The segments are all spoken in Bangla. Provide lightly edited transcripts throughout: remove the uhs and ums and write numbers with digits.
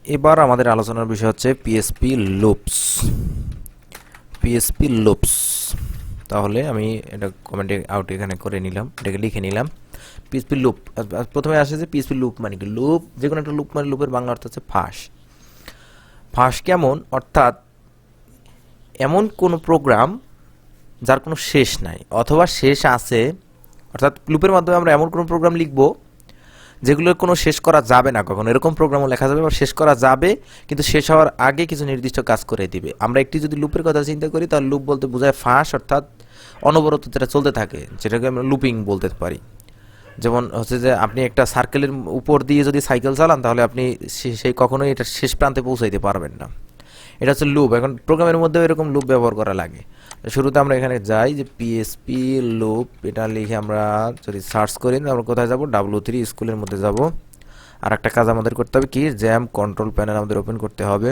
এবার আমাদের আলোচনার বিষয় হচ্ছে পিএসপি লুপস। পিএসপি লুপস, তাহলে আমি এটা কমেন্টে আউট এখানে করে নিলাম, এটাকে লিখে নিলাম। পিএসপি লুপ, প্রথমে আসে যে পিএসপি লুপ মানে কি? লুপ, যে কোনো একটা লুপ মানে লুপের বাংলা অর্থ হচ্ছে ফাঁস। ফাঁস কেমন? অর্থাৎ এমন কোনো প্রোগ্রাম যার কোনো শেষ নাই অথবা শেষ আছে, অর্থাৎ লুপের মাধ্যমে আমরা এমন কোনো প্রোগ্রাম লিখব যেগুলোর কোনো শেষ করা যাবে না কখনো, এরকম প্রোগ্রামও লেখা যাবে, বা শেষ করা যাবে কিন্তু শেষ হওয়ার আগে কিছু নির্দিষ্ট কাজ করে দিবে। আমরা একটি যদি লুপের কথা চিন্তা করি, তাহলে লুপ বলতে বোঝায় ফাঁস, অর্থাৎ অনবরত যেটা চলতে থাকে, যেটাকে আমরা লুপিং বলতে পারি। যেমন হচ্ছে যে আপনি একটা সার্কেলের উপর দিয়ে যদি সাইকেল চালান, তাহলে আপনি সেই কখনোই এটা শেষ প্রান্তে পৌঁছাইতে পারবেন না। এটা হচ্ছে লুপ। এখন প্রোগ্রামের মধ্যেও এরকম লুপ ব্যবহার করা লাগে। শুরুতে আমরা এখানে যাই যে পিএসপি লুপ, এটা লিখে আমরা যদি সার্চ করি, আমরা কোথায় যাব? W3 স্কুলের মধ্যে যাব। আর একটা কাজ আমাদের করতে হবে কি, জ্যাম কন্ট্রোল প্যানেল আমাদের ওপেন করতে হবে।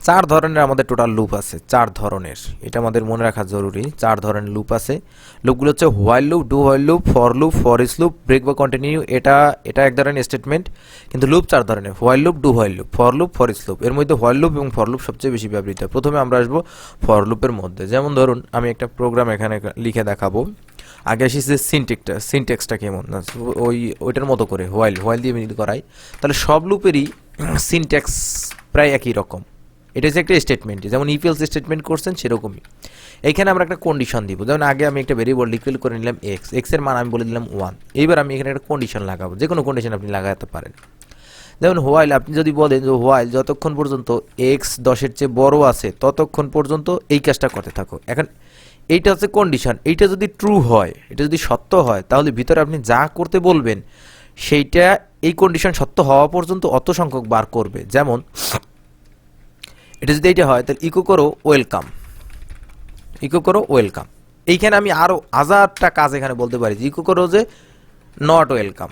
4 ধরনের আমাদের টোটাল লুপ আছে, 4 ধরনের, এটা আমাদের মনে রাখা জরুরি। 4 ধরনের লুপ আছে। লুপগুলো হচ্ছে while loop, do while loop, for loop, for each loop, break বা কন্টিনিউ, এটা এক ধরনের স্টেটমেন্ট। কিন্তু লুপ 4 ধরনের: while loop, do while loop, for loop, for each loop. এর মধ্যে হোয়াইল লুপ এবং ফর লুপ সবচেয়ে বেশি ব্যবহৃত হয়। প্রথমে আমরা আসবো ফর লুপের মধ্যে। যেমন ধরুন আমি একটা প্রোগ্রাম এখানে লিখে দেখাবো। আগে আসি যে সিনটেক্সটা কেমন, ওইটার মতো করে হোয়াইল দিয়ে মিল করাই, তাহলে সব লুপেরই সিনট্যাক্স প্রায় একই রকম। এটা হচ্ছে একটা স্টেটমেন্ট, যেমন ইফেলস স্টেটমেন্ট করছেন সেরকমই। এইখানে আমরা একটা কন্ডিশন দিব। যেমন আগে আমি একটা ভেরিয়েবল ডিক্লেয়ার করে নিলাম এক্স এর মান আমি বলে দিলাম 1। এইবার আমি এখানে একটা কন্ডিশন লাগাবো, যে কোনো কন্ডিশন আপনি লাগাতে পারেন। যেমন হোয়াইল, আপনি যদি বলেন যে হোয়াইল যতক্ষণ পর্যন্ত এক্স 10-এর চেয়ে বড় আছে ততক্ষণ পর্যন্ত এই কাজটা করতে থাকো। এখন এইটা হচ্ছে কন্ডিশন। এইটা যদি ট্রু হয়, এটা যদি সত্য হয়, তাহলে ভিতরে আপনি যা করতে বলবেন সেইটা এই কন্ডিশন সত্য হওয়া পর্যন্ত অত সংখ্যক বার করবে। যেমন এটা যদি এইটা হয়, তাহলে ইকো করো ওয়েলকাম, ইকো করো ওয়েলকাম। এইখানে আমি আরও হাজারটা কাজ এখানে বলতে পারি। ইকো করো যে নট ওয়েলকাম,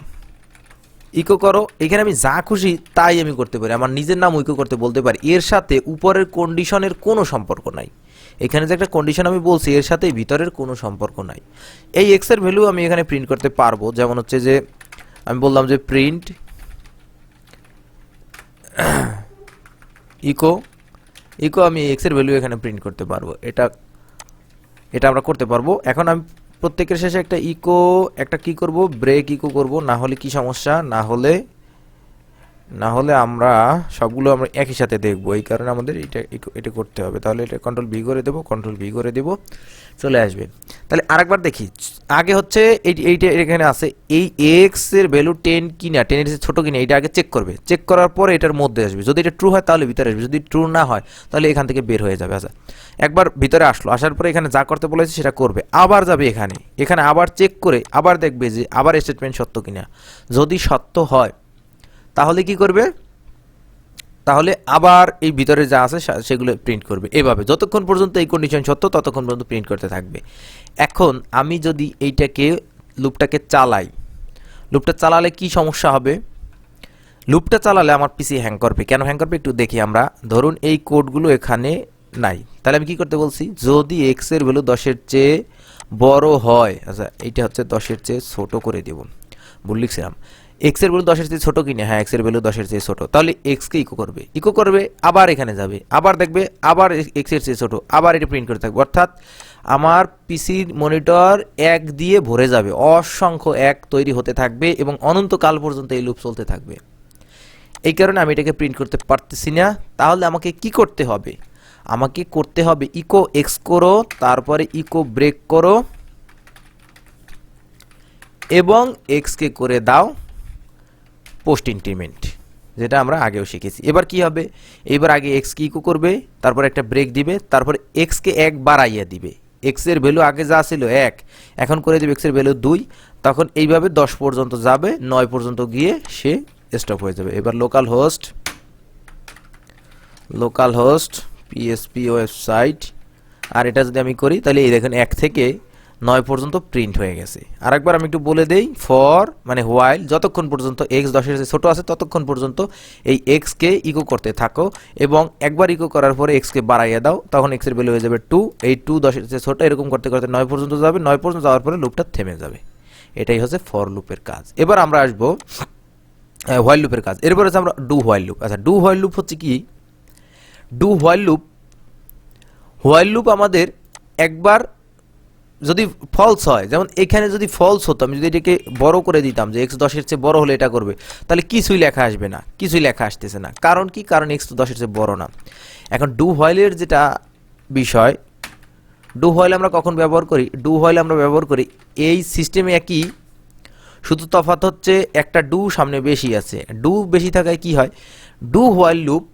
ইকো করো, এখানে আমি যা খুশি তাই আমি করতে পারি। আমার নিজের নাম ইকো করতে বলতে পারি। এর সাথে উপরের কন্ডিশনের কোনো সম্পর্ক নাই। এখানে যে একটা কন্ডিশন আমি বলছি, এর সাথে ভিতরের কোনো সম্পর্ক নাই। এই এক্স এর ভ্যালু আমি এখানে প্রিন্ট করতে পারবো। যেমন হচ্ছে যে আমি বললাম যে প্রিন্ট ইকো, ইকো আমি এক্স এর ভ্যালু এখানে প্রিন্ট করতে পারবো। এটা আমরা করতে পারবো। এখন আমি প্রত্যেকের শেষে একটা ইকো, একটা কি করব, ব্রেক ইকো করব। না হলে কি সমস্যা, না হলে আমরা সবগুলো আমরা একই সাথে দেখবো, এই কারণে আমাদের এটা করতে হবে। তাহলে এটা কন্ট্রোল ভি করে দেবো, কন্ট্রোল ভি করে দেবো, চলে আসবে। তাহলে আরেকবার দেখি। আগে হচ্ছে এইটা এখানে আছে, এই এক্স এর ভ্যালু 10 কিনা, 10 এর ছোট কিনা, এটা আগে চেক করবে। চেক করার পরে এটার মধ্যে আসবে। যদি এটা ট্রু হয় তাহলে ভিতরে আসবে, যদি ট্রু না হয় তাহলে এখান থেকে বের হয়ে যাবে। আচ্ছা, একবার ভিতরে আসলো, আসার পরে এখানে যা করতে বলেছে সেটা করবে। আবার যাবে এখানে আবার চেক করে আবার দেখবে যে আবার স্টেটমেন্ট সত্য কিনা। যদি সত্য হয় তাহলে কি করবে, তাহলে আবার এই ভিতরে যা আছে সেগুলো প্রিন্ট করবে। এভাবে যতক্ষণ পর্যন্ত এই কন্ডিশন সত্য ততক্ষণ পর্যন্ত প্রিন্ট করতে থাকবে। এখন আমি যদি এইটাকে লুপটাকে চালাই, লুপটা চালালে কি সমস্যা হবে? লুপটা চালালে আমার পিসি হ্যাং করবে। কেন হ্যাং করবে একটু দেখি আমরা। ধরুন এই কোডগুলো এখানে নাই, তাহলে আমি কি করতে বলছি, যদি এক্স এর ভ্যালু 10-এর চেয়ে বড় হয়, আচ্ছা এইটা হচ্ছে 10-এর চেয়ে ছোট করে দেব, ভুল লিখছিলাম। এক্স এর ভ্যালু 10-এর চেয়ে ছোট কিনা, হ্যাঁ এক্স এর ভ্যালু 10-এর চেয়ে ছোট, তাহলে এক্স কে ইকো করবে, আবার এখানে যাবে, আবার দেখবে আবার এক্স এর চেয়ে ছোট, আবার এটা প্রিন্ট করে থাকবে। অর্থাৎ আমার পিসির মনিটর 1 দিয়ে ভরে যাবে, অসংখ্য 1 তৈরি হতে থাকবে এবং অনন্তকাল পর্যন্ত এই লুপ চলতে থাকবে। এই কারণে আমি এটাকে প্রিন্ট করতে পারতেছি না। তাহলে আমাকে কি করতে হবে? আমাকে করতে হবে ইকো এক্স করো, তারপরে ইকো ব্রেক করো এবং এক্স কে করে দাও পোস্ট ইনক্রিমেন্ট, যেটা আমরা আগেও শিখেছি। এবার কি হবে, এবার আগে এক্স কে ইকো করবে, তারপর একটা ব্রেক দিবে, তারপর এক্স কে 1 বাড়াইয়া দিবে। এক্স এর ভ্যালু আগে যা ছিল 1, এখন করে দিবে এক্স এর ভ্যালু 2। তখন এইভাবে 10 পর্যন্ত যাবে, 9 পর্যন্ত গিয়ে সে স্টপ হয়ে যাবে। এবার লোকাল হোস্ট পিএসপি ওয়েবসাইট, আর এটা যদি আমি করি তাহলে এই দেখেন 1 থেকে 9 পর্যন্ত প্রিন্ট হয়ে গেছে। আরেকবার আমি একটু বলে দেই, ফর মানে হোয়াইল, যতক্ষণ পর্যন্ত এক্স 10-এর চেয়ে ছোট আছে ততক্ষণ পর্যন্ত এই এক্স কে ইকো করতে থাকো এবং একবার ইকো করার পরে এক্স কে বাড়াইয়া দাও, তখন এক্স এর ভ্যালু হয়ে যাবে 2। এই 2 10-এর চেয়ে ছোট, এরকম করতে করতে 9 পর্যন্ত যাবে, 9 পর্যন্ত যাওয়ার পরে লুপটা থেমে যাবে। এটাই হচ্ছে ফর লুপের কাজ। এবার আমরা আসবো হোয়াইল লুপের কাজ। এরপরে হচ্ছে আমরা ডু হোয়াইল লুপ। আচ্ছা, ডু হোয়াইল লুপ হচ্ছে কি? ডু হোয়াইল লুপ আমাদের একবার যদি ফলস হয়, যেমন এখানে যদি ফলস হতো, আমি যদি এটাকে বড় করে দিতাম যে এক্স 10-এর চেয়ে বড় হলে এটা করবে, তাহলে কিছুই লেখা আসবে না, কিছুই লেখা আসতেছে না। কারণ কি? কারণ এক্স তো 10-এর চেয়ে বড় না। এখন ডু হোয়াইলের যেটা বিষয়, ডু হোয়াইল আমরা কখন ব্যবহার করি? ডু হোয়াইল আমরা ব্যবহার করি এই সিস্টেমে একই, শুধু তফাৎ হচ্ছে একটা ডু সামনে বেশি আছে। ডু বেশি থাকায় কি হয়? ডু হোয়াইল লুপ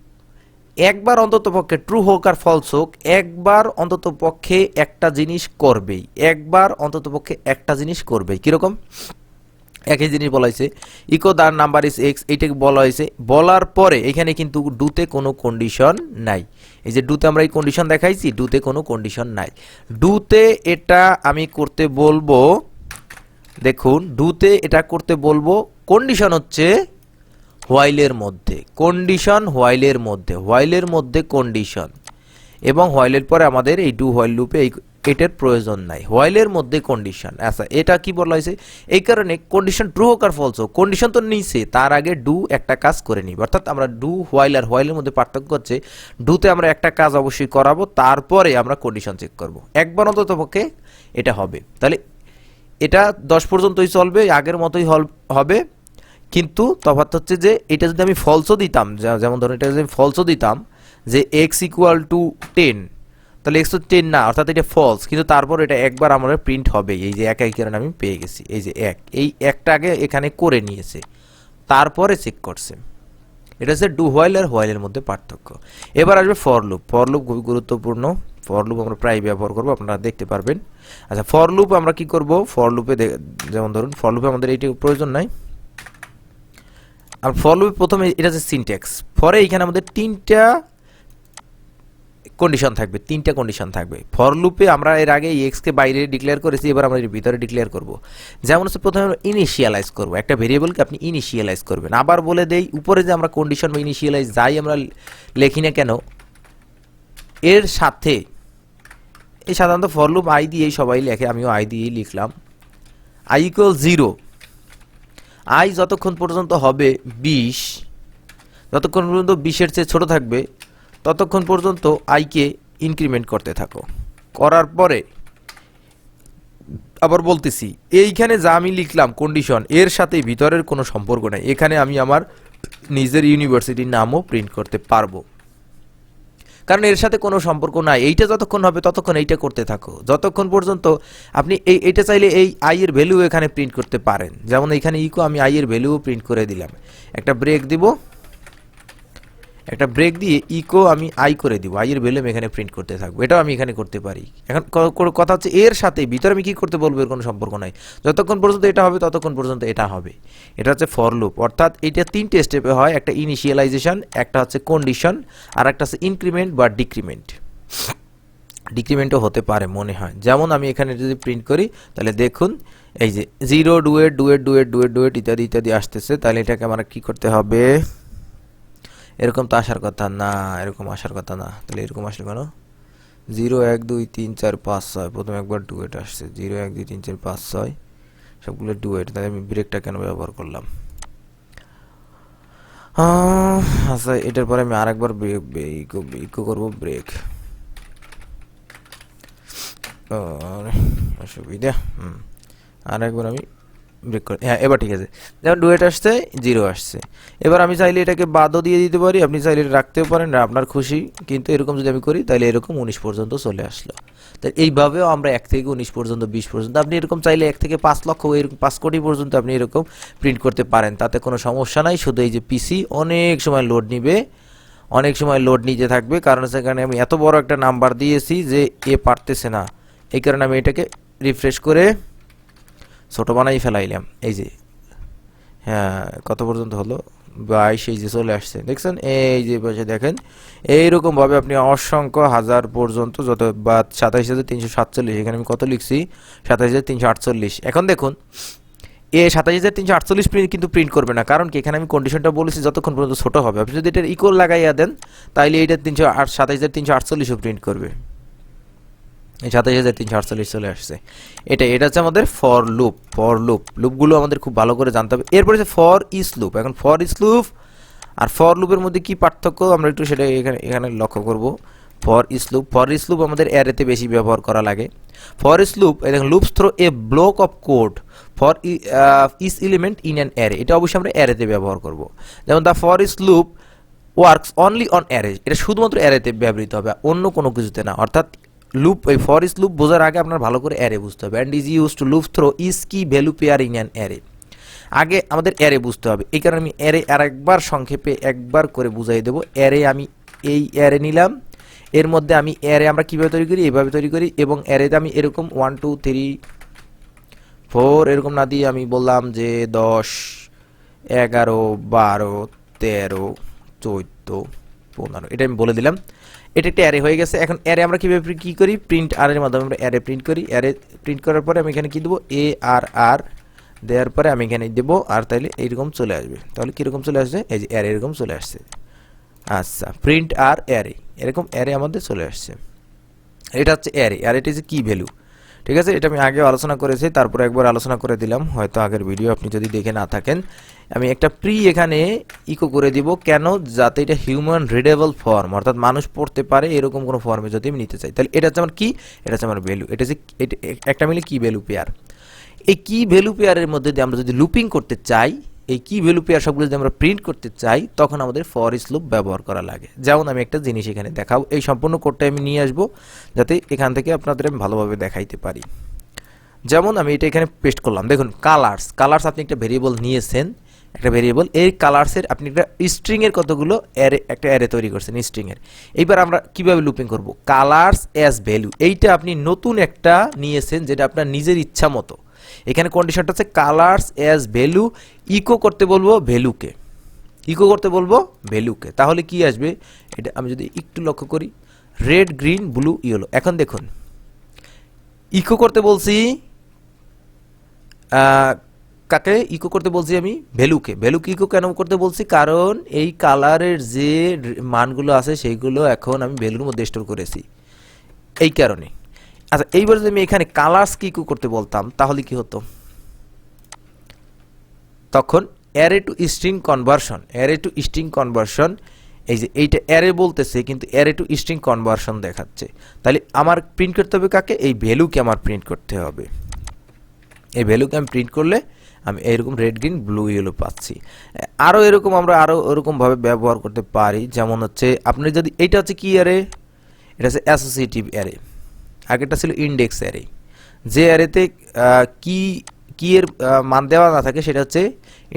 একবার অন্তত পক্ষে, ট্রু হোক আর ফলস হোক, একবার অন্তত পক্ষে একটা জিনিস করবেই, একবার অন্তত পক্ষে একটা জিনিস করবেই। কিরকম? একই জিনিস বলা হয়েছে, echo the number is x, এইটাকে বলা হয়েছে। বলার পরে এখানে কিন্তু ডুতে কোনো কন্ডিশন নাই। এই যে ডুতে আমরা এই কন্ডিশন দেখাইছি, ডুতে কোনো কন্ডিশন নাই। ডুতে এটা আমি করতে বলবো, দেখুন ডুতে এটা করতে বলবো, কন্ডিশন হচ্ছে হোয়াইলের মধ্যে, কন্ডিশন হোয়াইলের মধ্যে, হোয়াইলের মধ্যে কন্ডিশন, এবং হোয়াইলের পরে আমাদের এই ডু হোয়াইল লুপে এটার প্রয়োজন নাই, হোয়াইলের মধ্যে কন্ডিশন। আচ্ছা, এটা কি বলা হয়েছে? এই কারণে কন্ডিশন ট্রু হোক আর ফলস হোক, কন্ডিশন তো নিচে, তার আগে ডু একটা কাজ করে নিব। অর্থাৎ আমরা ডু হোয়াইল আর হোয়াইলের মধ্যে পার্থক্য হচ্ছে, ডুতে আমরা একটা কাজ অবশ্যই করাবো, তারপরে আমরা কন্ডিশন চেক করব। একবার অন্তত পক্ষে এটা হবে। তাহলে এটা 10 পর্যন্তই চলবে, আগের মতোই হবে। কিন্তু তফাৎ হচ্ছে যে এটা যদি আমি ফলসও দিতাম, যেমন ধরুন এটা যদি ফলসও দিতাম যে এক্স ইকুয়াল টু 10, তাহলে এক্স তো 10 না, অর্থাৎ এটা ফলস, কিন্তু তারপর এটা একবার আমার প্রিন্ট হবে। এই যে একই কারণে আমি পেয়ে গেছি, এই যে এই একটা আগে এখানে করে নিয়েছে, তারপরে চেক করছে। এটা হচ্ছে ডু হোয়াইল আর হোয়াইলের মধ্যে পার্থক্য। এবার আসবে ফর লুপ। ফর লুপ খুবই গুরুত্বপূর্ণ, ফর লুপ আমরা প্রায় ব্যবহার করবো, আপনারা দেখতে পারবেন। আচ্ছা, ফর লুপ আমরা কি করব? ফর লুপে যেমন ধরুন ফর লুপে আমাদের এইটি প্রয়োজন নাই। আর ফর লুপে প্রথমে এটা যে সিনট্যাক্স, ফরে এইখানে আমাদের তিনটা কন্ডিশন থাকবে, তিনটা কন্ডিশন থাকবে। ফর লুপে আমরা এর আগে এক্স কে বাইরে ডিক্লেয়ার করেছি, এবার আমরা এর ভিতরে ডিক্লেয়ার করব। যেমন হচ্ছে প্রথমে আমরা ইনিশিয়ালাইজ করব, একটা ভেরিয়েবলকে আপনি ইনিশিয়ালাইজ করবেন। আবার বলে দেই, উপরে যে আমরা কন্ডিশন বা ইনিশিয়ালাইজ যাই আমরা লিখি না কেন, এর সাথে এই সাধারণত ফর লুপ আই দিয়েই সবাই লেখে, আমিও আই দিয়েই লিখলাম, আই ইকুয়াল 0, আই যতক্ষণ পর্যন্ত হবে 20, যতক্ষণ পর্যন্ত 20-এর চেয়ে ছোট থাকবে ততক্ষণ পর্যন্ত আইকে ইনক্রিমেন্ট করতে থাকো। করার পরে আবার বলতেছি, এইখানে যা আমি লিখলাম কন্ডিশন, এর সাথে ভিতরের কোনো সম্পর্ক নাই। এখানে আমি আমার নিজের ইউনিভার্সিটির নামও প্রিন্ট করতে পারবো, কারণ এর সাথে কোনো সম্পর্ক নাই। এইটা যতক্ষণ হবে ততক্ষণ এইটা করতে থাকো, যতক্ষণ পর্যন্ত আপনি এইটা চাইলে এই আই এর ভ্যালু এখানে প্রিন্ট করতে পারেন। যেমন এখানে ইকো আমি আই এর ভ্যালু প্রিন্ট করে দিলাম, একটা ব্রেক দিব, একটা ব্রেক দিয়ে ইকো আমি আই করে দিব, আই এর ভ্যালু আমি এখানে প্রিন্ট করতে থাকবো, এটাও আমি এখানে করতে পারি। এখন কথা হচ্ছে এর সাথে ভিতরে আমি কি করতে বলবো, এর কোনো সম্পর্ক নাই। যতক্ষণ পর্যন্ত এটা হবে ততক্ষণ পর্যন্ত এটা হবে। এটা হচ্ছে ফর লুপ। অর্থাৎ এটা তিনটে স্টেপে হয়, একটা ইনিশিয়ালাইজেশন, একটা হচ্ছে কন্ডিশন, আর একটা হচ্ছে ইনক্রিমেন্ট বা ডিক্রিমেন্ট। ডিক্রিমেন্টও হতে পারে মনে হয়। যেমন আমি এখানে যদি প্রিন্ট করি, তাহলে দেখুন এই যে 0 duet duet duet duet duet ইত্যাদি ইত্যাদি আসতেছে। তাহলে এটাকে আমার কি করতে হবে? এরকম তো আসার কথা না, এরকম আসার কথা না। তাহলে এরকম আসলে কেন? 0 1 2 3 4 5 6, প্রথম একবার ডুয়েট আসছে, 0 1 2 3 4 5 6 সবগুলো ডুয়েট। তাহলে আমি ব্রেকটা কেন ব্যবহার করলাম? আচ্ছা, এটার পরে আমি আরেকবার ইকো করবো ব্রেক, অসুবিধা। আরেকবার আমি ব্রেক করে, হ্যাঁ এবার ঠিক আছে। যেমন ডুয়েট আসছে, 0 আসছে। এবার আমি চাইলে এটাকে বাদও দিয়ে দিতে পারি, আপনি চাইলে এটা রাখতেও পারেন, আপনার খুশি। কিন্তু এরকম যদি আমি করি, তাহলে এরকম 19 পর্যন্ত চলে আসলো। তাই এইভাবেও আমরা 1 থেকে 19 পর্যন্ত, 20 পর্যন্ত, আপনি এরকম চাইলে 1 থেকে 5 লক্ষ, এরকম 5 কোটি পর্যন্ত আপনি এরকম প্রিন্ট করতে পারেন, তাতে কোনো সমস্যা নাই। শুধু এই যে পিসি অনেক সময় লোড নিবে, অনেক সময় লোড নিতে থাকবে, কারণ সেখানে আমি এত বড় একটা নাম্বার দিয়েছি যে এ পারতেছে না। এই কারণে আমি এটাকে রিফ্রেশ করে ছোট বানাই ফেলাইলাম। এই যে হ্যাঁ, কত পর্যন্ত হলো? 22, এই যে চলে আসছে, দেখছেন? এই যে বসে দেখেন, এইরকম ভাবে আপনি অসংখ্য হাজার পর্যন্ত, যত বা 27,347, এখানে আমি কত লিখছি? 27,348। এখন দেখুন এ 27,348 কিন্তু প্রিন্ট করবে না, কারণ কি? এখানে আমি কন্ডিশনটা বলেছি যতক্ষণ পর্যন্ত ছোট হবে। আপনি যদি এটার ইকুয়াল লাগাইয়া দেন, তাইলে এইটা 27,348ও প্রিন্ট করবে। এই 27348 চলে আসছে। এটা হচ্ছে আমাদের ফর লুপগুলো আমাদের খুব ভালো করে জানতে হবে। এরপরে হচ্ছে ফর ইচ লুপ। এখন ফর ইচ লুপ আর ফর লুপের মধ্যে কি পার্থক্য আমরা একটু সেটা এখানে লক্ষ্য করব। ফর ইচ লুপ আমাদের অ্যারেতে বেশি ব্যবহার করা লাগে। ফর ইচ লুপ দেখুন, loops through a block of code for each element in an array. এটা অবশ্যই আমরা অ্যারেতে ব্যবহার করব। যেমন the for each loop works only on array, এটা শুধুমাত্র অ্যারেতে ব্যবহৃত হবে, অন্য কোনো কিছুতে না। অর্থাৎ লুপ, এই ফর ইচ লুপ বোঝার আগে আপনার ভালো করে অ্যারে বুঝতে হবে। And is use to loop through each key value pair in an array. আগে আমাদের অ্যারে বুঝতে হবে, এই কারণে আমি অ্যারে আরেকবার সংক্ষেপে একবার করে বুঝাই দেবো। অ্যারে আমি এই অ্যারে নিলাম, এর মধ্যে আমি অ্যারে আমরা কীভাবে তৈরি করি, এইভাবে তৈরি করি। এবং অ্যারেতে আমি এরকম 1 2 3 4 এরকম না দিয়ে আমি বললাম যে 10 11 12 13 14 15, এটা আমি বলে দিলাম। এটা একটা অ্যারে হয়ে গেছে। এখন অ্যারে আমরা কীভাবে কী করি, প্রিন্ট আর এর মাধ্যমে আমরা অ্যারে প্রিন্ট করি। অ্যারে প্রিন্ট করার পরে আমি এখানে কী দেবো, আর দেওয়ার পরে আমি এখানে দেবো আর, তাইলে এইরকম চলে আসবে। তাহলে কীরকম চলে আসছে, এই যে অ্যারে এরকম চলে আসছে। আচ্ছা, প্রিন্ট আর অ্যারে, এরকম অ্যারে আমাদের চলে আসছে। এটা হচ্ছে অ্যারে, আর এটা হচ্ছে কি ভ্যালু। ঠিক আছে, এটা আমি আগেও আলোচনা করেছি, তারপরে একবার আলোচনা করে দিলাম, হয়তো আগের ভিডিও আপনি যদি দেখে না থাকেন। আমি একটা প্রি এখানে ইকো করে দিব, কেন, যাতে এটা হিউম্যান রিডেবল ফর্ম, অর্থাৎ মানুষ পড়তে পারে এরকম কোনো ফর্মে যদি আমি নিতে চাই। তাহলে এটা হচ্ছে আমার কি, এটা হচ্ছে আমার ভ্যালু। এটা হচ্ছে একটা মিলে কি ভ্যালু পেয়ার। এই কি ভ্যালু পেয়ারের মধ্যে দিয়ে আমরা যদি লুপিং করতে চাই, এই কি ভ্যালু পেয়ার সবগুলো যদি আমরা প্রিন্ট করতে চাই, তখন আমাদের ফর ইচ লুপ ব্যবহার করা লাগে। যেমন আমি একটা জিনিস এখানে দেখাবো, এই সম্পূর্ণ কোডটা আমি নিয়ে আসবো যাতে এখান থেকে আপনাদের আমি ভালোভাবে দেখাইতে পারি। যেমন আমি এটা এখানে পেস্ট করলাম, দেখুন কালার্স আপনি একটা ভেরিয়েবল নিয়েছেন, একটা ভেরিয়েবল, এই কালার্সের আপনি একটা স্ট্রিংয়ের কতগুলো অ্যারে, একটা অ্যারে তৈরি করছেন স্ট্রিংয়ের। এইবার আমরা কিভাবে লুপিং করব, কালার্স অ্যাজ ভ্যালু, এইটা আপনি নতুন একটা নিয়েছেন যেটা আপনার নিজের ইচ্ছা মতো। এখানে কন্ডিশনটা হচ্ছে কালার্স অ্যাজ ভ্যালু, ইকো করতে বলবো ভ্যালুকে, তাহলে কি আসবে, এটা আমি যদি একটু লক্ষ্য করি, রেড গ্রিন ব্লু ইয়েলো। এখন দেখুন, ইকো করতে বলছি কাকে ইকো করতে বলছি, আমি ভ্যালুকে ইকো কেন করতে বলছি, কারণ এই কালারের যে মানগুলো আছে সেইগুলো এখন আমি ভ্যালুর মধ্যে স্টোর করেছি, এই কারণে। আচ্ছা, এইবার যদি আমি এখানে কালার্স কি ইকো করতে বলতাম, তাহলে কি হতো, তখন অ্যারে টু স্ট্রিং কনভার্সন, এই যে এইটা অ্যারে বলতেছে কিন্তু অ্যারে টু স্ট্রিং কনভার্সন দেখাচ্ছে। তাহলে আমার প্রিন্ট করতে হবে কাকে, এই ভ্যালুকে আমার প্রিন্ট করতে হবে। এই ভ্যালুকে আমি প্রিন্ট করলে আমি এইরকম রেড গ্রিন ব্লু ইয়েলো পাচ্ছি। আরও এরকম আমরা আরও ওরকমভাবে ব্যবহার করতে পারি। যেমন হচ্ছে আপনি যদি, এইটা হচ্ছে কি অ্যারে, এটা হচ্ছে অ্যাসোসিয়েটিভ অ্যারে, আগেরটা ছিল ইন্ডেক্স অ্যারে। যে অ্যারেতে কি এর মান দেওয়া না থাকে সেটা হচ্ছে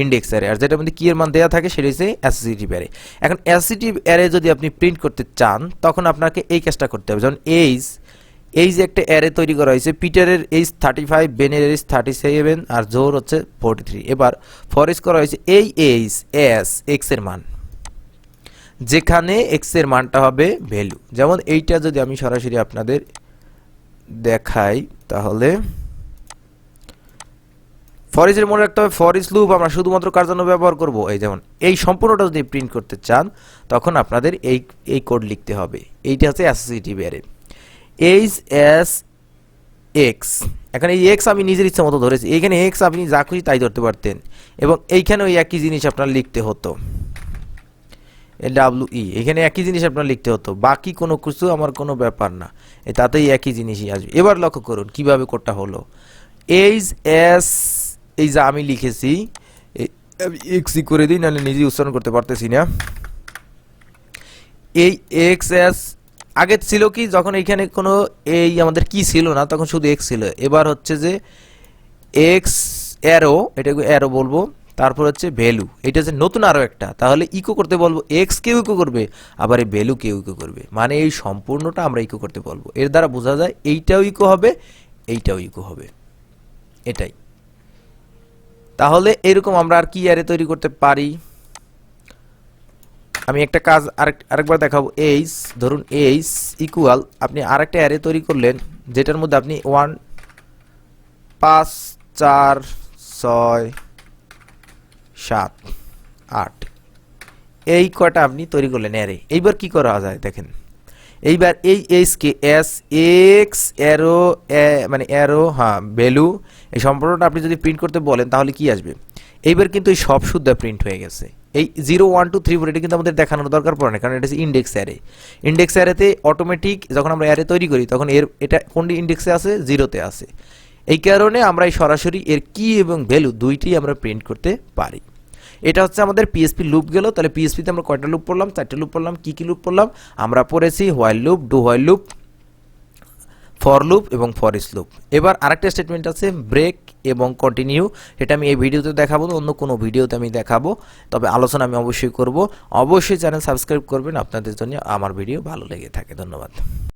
ইন্ডেক্স অ্যারে, আর যেটার মধ্যে কি এর মান দেওয়া থাকে সেটা হচ্ছে অ্যাসোসিয়েটিভ অ্যারে। এখন অ্যাসোসিয়েটিভ অ্যারে যদি আপনি প্রিন্ট করতে চান, তখন আপনাকে এই কাজটা করতে হবে। যেমন এই যে একটা অ্যারে তৈরি করা হয়েছে, পিটারের এইজ 35, বেনের এইজ 37 আর জোর হচ্ছে 43। এবার ফরেজ করা হয়েছে এই এইজ এক্স এর মান, যেখানে এক্স এর মানটা হবে ভ্যালু। যেমন এইটা যদি আমি সরাসরি আপনাদের দেখাই, তাহলে ফর ইচের মনে রাখতে হবে, ফর ইচ লুপ আমরা শুধুমাত্র কার জন্য ব্যবহার করব, এই যেমন এই সম্পূর্ণটা যদি প্রিন্ট করতে চান, তখন আপনাদের এই কোড লিখতে হবে। এইটা হচ্ছে associative array, age S x. এখন এই এক্স আমি নিজের ইচ্ছা মতো ধরেছি, এইখানে এক্স আপনি যা খুশি তাই ধরতে পারতেন, এবং এইখানে ওই একই জিনিস আপনার লিখতে হতো, ডাব্লিউ এখানে একই জিনিস আপনার লিখতে হতো, বাকি কোনো কিছু আমার কোনো ব্যাপার না, তাতেই একই জিনিসই আসবে। এবার লক্ষ্য করুন কিভাবে কোডটা হলো, এইজ এস, এই যা আমি লিখেছি আমি এক্সই করে দিই, নাহলে নিজেই উচ্চারণ করতে পারতেছি না। এই এক্স এস আগে ছিল কি, যখন এইখানে কোনো এই আমাদের কি ছিল না, তখন শুধু এক্স ছিল। এবার হচ্ছে যে এক্স অ্যারো, এটাকে অ্যারো বলবো, তারপর হচ্ছে ভ্যালু, এটা হচ্ছে নতুন আরও একটা। তাহলে ইকো করতে বলবো, এক্স কেউ ইকো করবে, আবার এই ভ্যালু কেউ ইকো করবে, মানে এই সম্পূর্ণটা আমরা ইকো করতে বলবো। এর দ্বারা বোঝা যায় এইটাও ইকো হবে, এইটাও ইকো হবে, এটাই। তাহলে এরকম আমরা আর কি অ্যারে তৈরি করতে পারি, আমি একটা কাজ আরেকবার দেখাবো। এইচ, ধরুন এইচ ইকুয়াল, আপনি আরেকটা অ্যারে তৈরি করলেন যেটার মধ্যে আপনি 1 5 4 6 7 8 এই কয়টা আপনি তৈরি করলেন অ্যারে। এইবার কি করা যায় দেখেন, এইবার এই এইচকে এস এক্স অ্যারো মানে অ্যারো হ্যাঁ ভ্যালু এই সম্পর্কটা আপনি যদি প্রিন্ট করতে বলেন তাহলে কি আসবে? এইবার কিন্তু এই সব শুদ্ধ প্রিন্ট হয়ে গেছে। এই 0 1 2 3 4 এটা কিন্তু আমাদের দেখানোর দরকার পড়ে না, কারণ এটা হচ্ছে ইন্ডেক্স অ্যারে। ইন্ডেক্স অ্যারেতে অটোমেটিক যখন আমরা অ্যারে তৈরি করি তখন এটা কোন ইন্ডেক্সে আছে? 0-তে আছে। এই কারণে আমরা এই সরাসরি এর কি এবং ভ্যালু দুইটিই আমরা প্রিন্ট করতে পারি। এটা হচ্ছে আমাদের পিএসপি লুপ গেল। তাহলে পিএসপিতে আমরা কয়টা লুপ পড়লাম? 4টে লুপ পড়লাম। কি কি লুপ পড়লাম? আমরা পড়েছি while loop, do while loop, for loop এবং ফর ইচ লুপ। এবার আরেকটা স্টেটমেন্ট আছে ব্রেক এবং কন্টিনিউ। এটা আমি এই ভিডিওতে দেখাবো না, অন্য কোনো ভিডিওতে আমি দেখাবো, তবে আলোচনা আমি অবশ্যই করব। অবশ্যই চ্যানেল সাবস্ক্রাইব করবেন আপনাদের জন্য আমার ভিডিও ভালো লেগে থাকে। ধন্যবাদ।